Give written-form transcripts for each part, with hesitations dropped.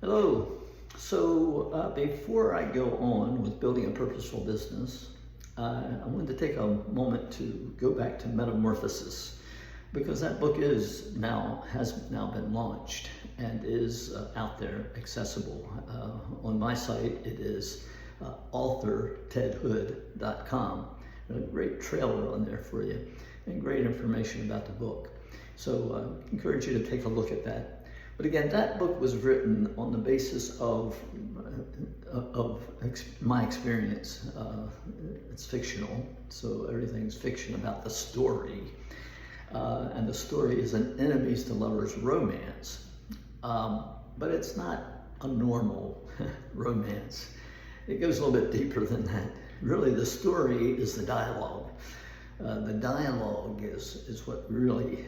Hello. So before I go on with building a purposeful business, I wanted to take a moment to go back to Metamorphosis, because that book has now been launched and is out there accessible. On my site, it is authortedhood.com. A great trailer on there for you and great information about the book. So I encourage you to take a look at that. But again, that book was written on the basis of my experience. It's fictional, so everything's fiction about the story. And the story is an enemies to lovers romance. But it's not a normal romance. It goes a little bit deeper than that. Really, the story is the dialogue. The dialogue is what really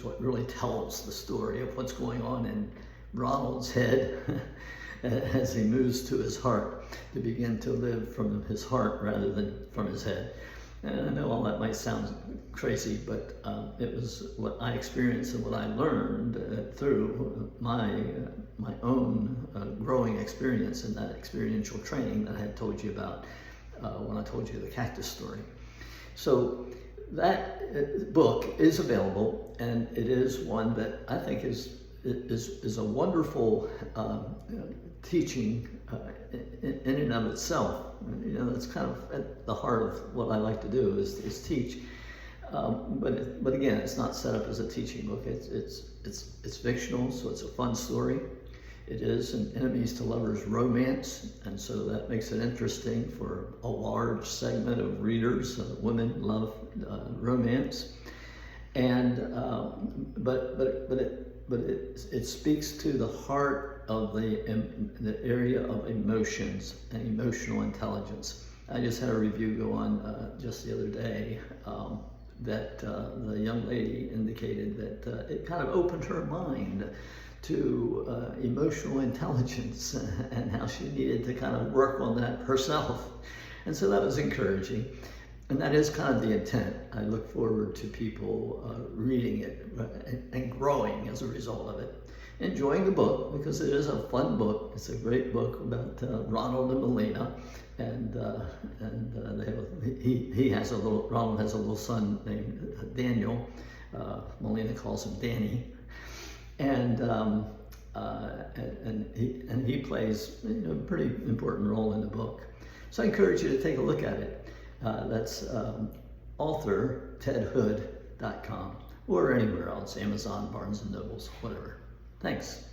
what really tells the story of what's going on in Ronald's head as he moves to his heart to begin to live from his heart rather than from his head. And I know all that might sound crazy, but it was what I experienced and what I learned through my own growing experience in that experiential training that I had told you about when I told you the cactus story. So that book is available, and it is one that I think is a wonderful teaching in and of itself. You know, that's kind of at the heart of what I like to do is teach. But again, it's not set up as a teaching book. It's fictional, so it's a fun story. It is an enemies to lovers romance, and so that makes it interesting for a large segment of readers. Women love romance, and it speaks to the heart of the area of emotions and emotional intelligence. I just had a review go on just the other day that the young lady indicated that it kind of opened her mind to emotional intelligence and how she needed to kind of work on that herself. And so that was encouraging. And that is kind of the intent. I look forward to people reading it and growing as a result of it. Enjoying the book, because it is a fun book. It's a great book about Ronald and Melina. And Ronald has a little son named Daniel. Melina calls him Danny. And he plays a pretty important role in the book. So I encourage you to take a look at it. That's authortedhood.com or anywhere else, Amazon, Barnes & Nobles, whatever. Thanks.